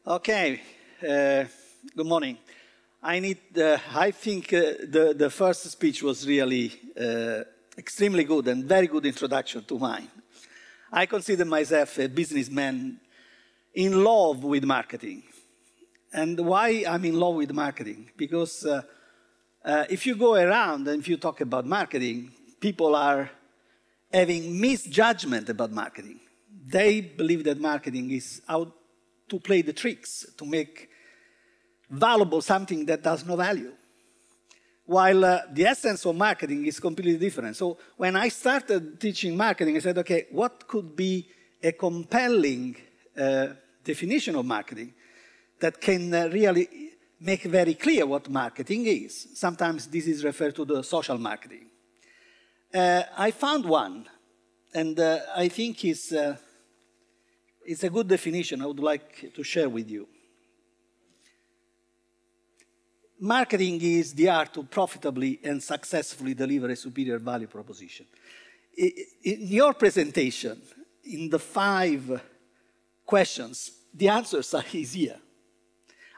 Okay, good morning. I think the first speech was really extremely good and very good introduction to mine. I consider myself a businessman in love with marketing. And why I'm in love with marketing? Because if you go around and if you talk about marketing, people are having misjudgment about marketing. They believe that marketing is out to play the tricks, to make valuable something that has no value. While the essence of marketing is completely different. So when I started teaching marketing, I said, okay, what could be a compelling definition of marketing that can really make very clear what marketing is? Sometimes this is referred to the social marketing. I found one, and I think it's a good definition I would like to share with you. Marketing is the art to profitably and successfully deliver a superior value proposition. In your presentation, in the 5 questions, the answers are easier.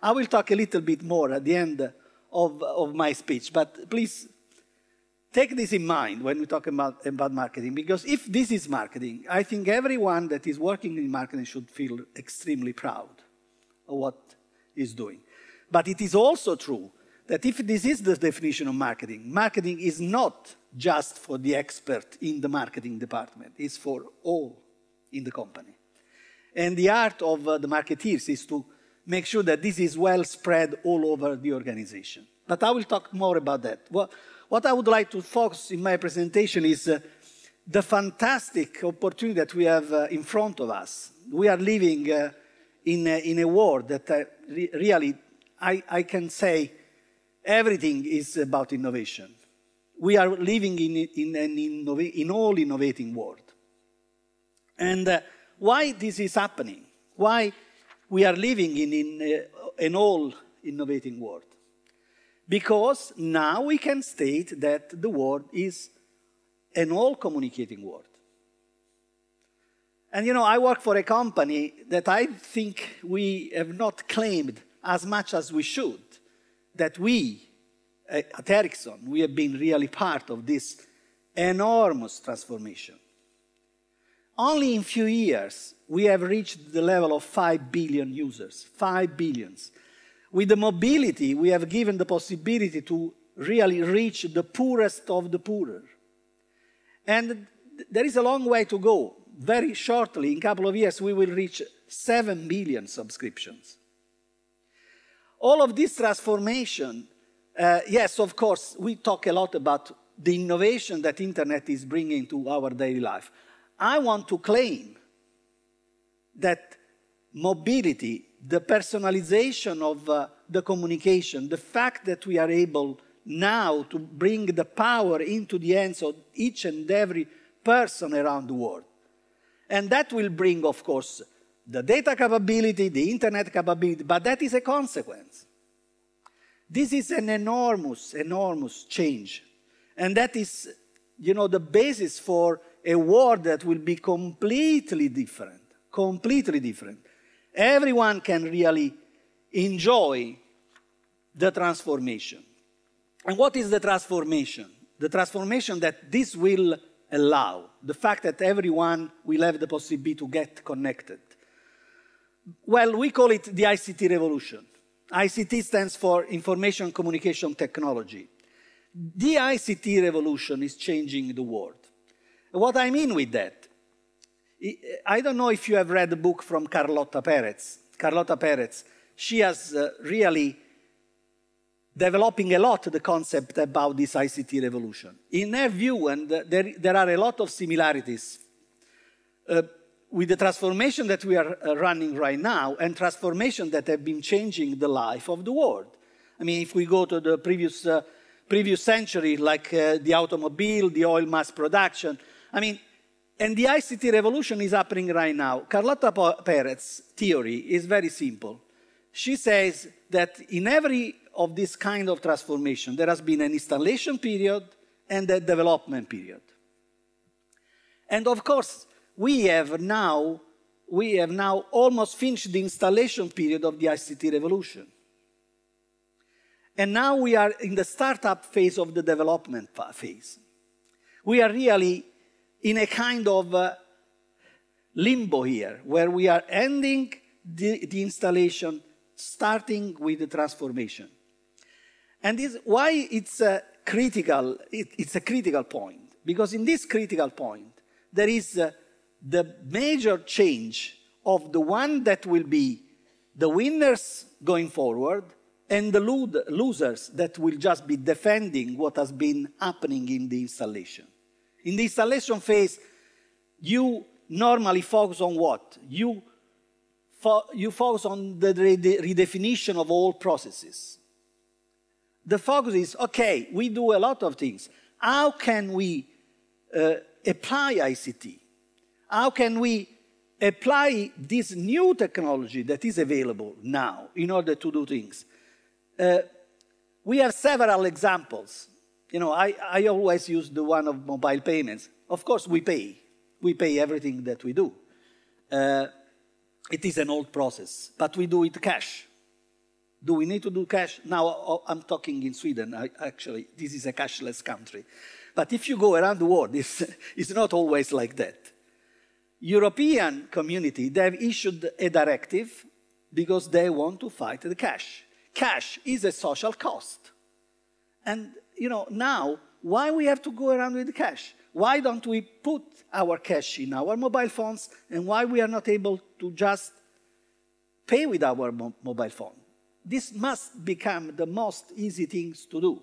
I will talk a little bit more at the end of my speech, but please take this in mind when we talk about marketing, because if this is marketing, I think everyone that is working in marketing should feel extremely proud of what he's doing. But it is also true that if this is the definition of marketing, marketing is not just for the expert in the marketing department, it's for all in the company. And the art of the marketeers is to make sure that this is well spread all over the organization. But I will talk more about that. What I would like to focus in my presentation is the fantastic opportunity that we have in front of us. We are living in a world that really, I can say, everything is about innovation. We are living in an all innovating world. And why this is happening? Why we are living in an all innovating world? Because now we can state that the world is an all communicating world. And you know, I work for a company that I think we have not claimed as much as we should, that we, at Ericsson, we have been really part of this enormous transformation. Only in a few years, we have reached the level of 5 billion users, 5 billions. With the mobility, we have given the possibility to really reach the poorest of the poorer. And there is a long way to go. Very shortly, in a couple of years, we will reach 7 million subscriptions. All of this transformation, yes, of course, we talk a lot about the innovation that internet is bringing to our daily life. I want to claim that mobility, the personalization of the communication, the fact that we are able now to bring the power into the hands of each and every person around the world. And that will bring, of course, the data capability, the internet capability, but that is a consequence. This is an enormous, enormous change. And that is, you know, the basis for a world that will be completely different, completely different. Everyone can really enjoy the transformation. And what is the transformation? The transformation that this will allow, the fact that everyone will have the possibility to get connected. Well, we call it the ICT revolution. ICT stands for Information Communication Technology. The ICT revolution is changing the world. What I mean with that, I don't know if you have read the book from Carlotta Perez. Carlotta Perez, she has really developing a lot the concept about this ICT revolution. In her view, and there are a lot of similarities with the transformation that we are running right now and transformation that have been changing the life of the world. I mean, if we go to the previous century, like the automobile, the oil mass production, I mean, and the ICT revolution is happening right now. Carlotta Perez's theory is very simple. She says that in every of this kind of transformation, there has been an installation period and a development period. And of course, we have now we have now almost finished the installation period of the ICT revolution. And now we are in the startup phase of the development phase. We are really in a kind of limbo here, where we are ending the installation, starting with the transformation. And this, why it's a critical point? Because in this critical point, there is the major change of the one that will be the winners going forward and the losers that will just be defending what has been happening in the installation. In the installation phase, you normally focus on what? You focus on the redefinition of all processes. The focus is, okay, we do a lot of things. How can we apply ICT? How can we apply this new technology that is available now in order to do things? We have several examples. You know, I always use the one of mobile payments. Of course, we pay. We pay everything that we do. It is an old process, but we do it cash. Do we need to do cash? Now, I'm talking in Sweden. Actually, this is a cashless country. But if you go around the world, it's not always like that. European community, they have issued a directive because they want to fight the cash. Cash is a social cost. And, you know, now, why we have to go around with the cash? Why don't we put our cash in our mobile phones, and why we are not able to just pay with our mobile phone? This must become the most easy things to do.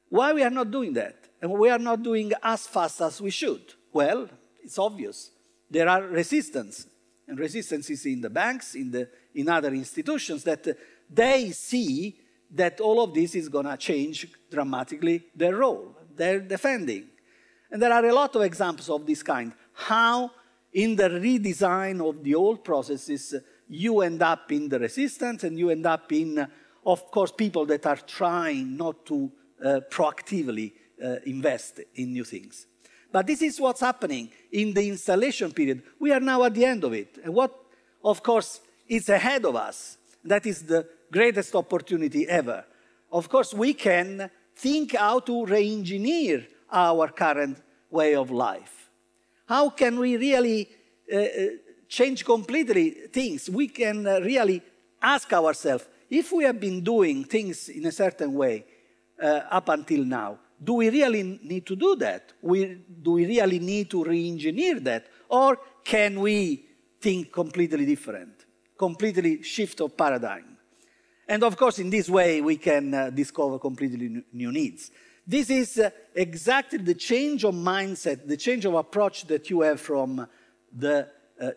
Why we are not doing that? And we are not doing as fast as we should? Well, it's obvious. There are resistance. And resistance is in the banks, in other institutions, that they see that all of this is going to change dramatically their role. They're defending. And there are a lot of examples of this kind. How, in the redesign of the old processes, you end up in the resistance, and you end up in, of course, people that are trying not to proactively invest in new things. But this is what's happening in the installation period. We are now at the end of it. And what, of course, is ahead of us, that is the greatest opportunity ever. Of course, we can think how to re-engineer our current way of life. How can we really change completely things? We can really ask ourselves, if we have been doing things in a certain way up until now, do we really need to do that? Do we really need to re-engineer that? Or can we think completely different, completely shift of paradigm? And of course, in this way, we can discover completely new needs. This is exactly the change of mindset, the change of approach that you have from the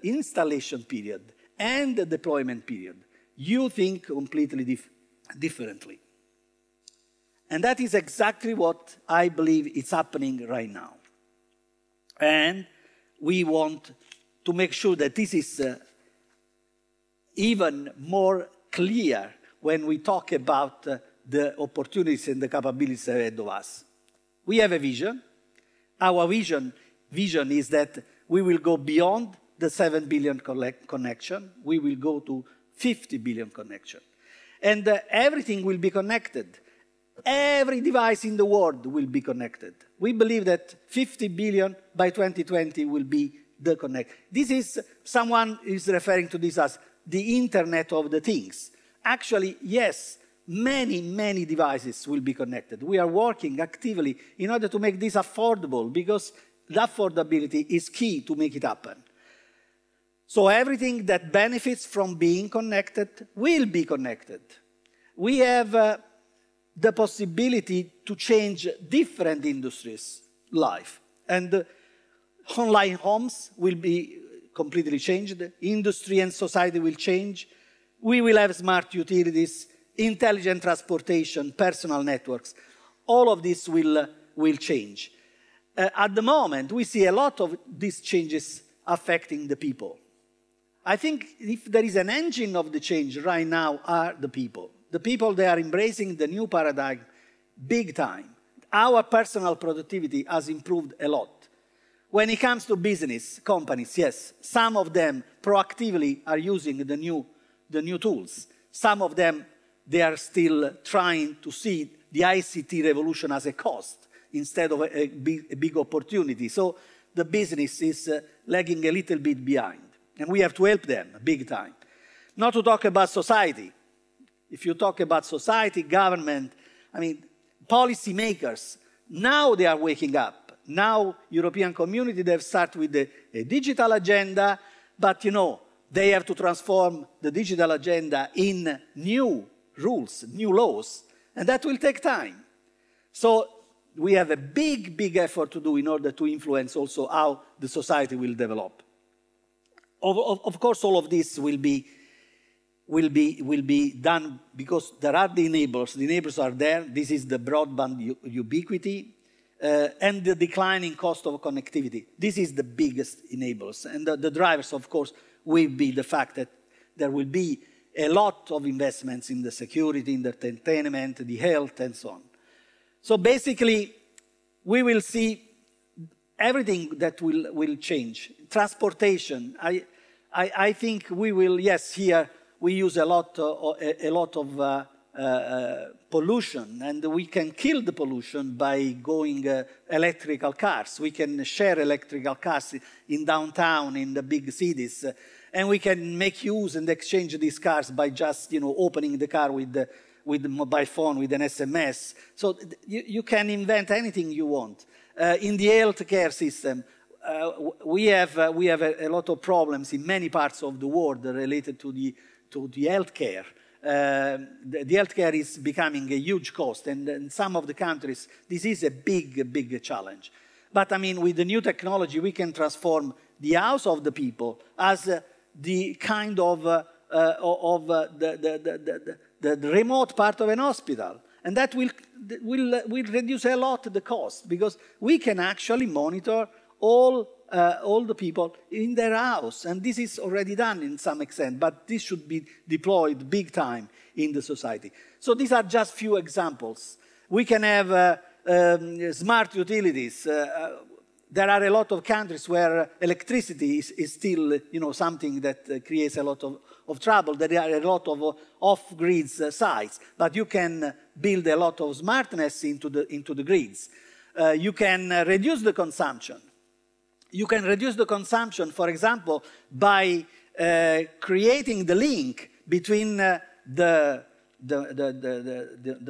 installation period and the deployment period. You think completely differently. And that is exactly what I believe is happening right now. And we want to make sure that this is even more clear when we talk about the opportunities and the capabilities ahead of us. We have a vision. Our vision is that we will go beyond the 7 billion connection. We will go to 50 billion connection. And everything will be connected. Every device in the world will be connected. We believe that 50 billion by 2020 will be the connect. This is, someone is referring to this as the Internet of the Things. Actually, yes, many devices will be connected. We are working actively in order to make this affordable, because the affordability is key to make it happen. So everything that benefits from being connected will be connected. We have the possibility to change different industries' life. And online homes will be completely changed. Industry and society will change. We will have smart utilities, intelligent transportation, personal networks. All of this will change. At the moment, we see a lot of these changes affecting the people. I think if there is an engine of the change right now are the people. The people, they are embracing the new paradigm big time. Our personal productivity has improved a lot. When it comes to business companies, yes, some of them proactively are using the new tools. Some of them, they are still trying to see the ICT revolution as a cost instead of a big opportunity. So the business is lagging a little bit behind. And we have to help them big time. Not to talk about society. If you talk about society, government, I mean, policymakers, now they are waking up. Now, European community, they've started with a digital agenda, but you know, they have to transform the digital agenda in new rules, new laws, and that will take time. So we have a big, big effort to do in order to influence also how the society will develop. Of course, all of this will be done because there are the enablers. The enablers are there. This is the broadband ubiquity. And the declining cost of connectivity. This is the biggest enablers. And the drivers, of course, will be the fact that there will be a lot of investments in the security, in the entertainment, the health, and so on. So basically, we will see everything that will change. Transportation, I think we will, yes, here we use a lot of pollution, and we can kill the pollution by going electrical cars. We can share electrical cars in downtown, in the big cities, and we can make use and exchange these cars by just, you know, opening the car with the mobile phone, with an SMS. So you can invent anything you want. In the healthcare system, we have a lot of problems in many parts of the world related to the healthcare. The healthcare is becoming a huge cost, and in some of the countries, this is a big challenge. But I mean, with the new technology, we can transform the house of the people as the kind of the remote part of an hospital, and that will reduce a lot the cost because we can actually monitor all the people in their house. And this is already done in some extent, but this should be deployed big time in the society. So these are just few examples. We can have smart utilities. There are a lot of countries where electricity is still, you know, something that creates a lot of trouble. There are a lot of off-grid sites, but you can build a lot of smartness into the grids. You can reduce the consumption. You can reduce the consumption, for example, by creating the link between the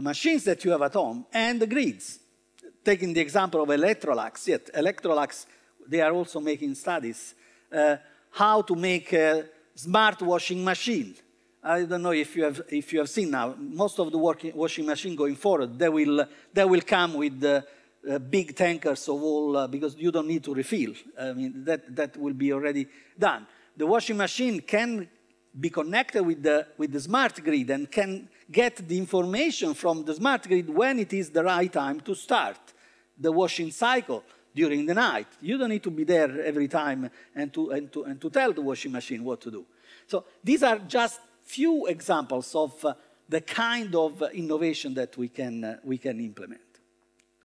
machines that you have at home and the grids. Taking the example of Electrolux, yet Electrolux, they are also making studies how to make a smart washing machine. I don't know if you have seen now. Most of the washing machine going forward, they will come with big tankers of all, because you don't need to refill. I mean, that will be already done. The washing machine can be connected with the smart grid and can get the information from the smart grid when it is the right time to start the washing cycle during the night. You don't need to be there every time and to tell the washing machine what to do. So these are just few examples of the kind of innovation that we can implement.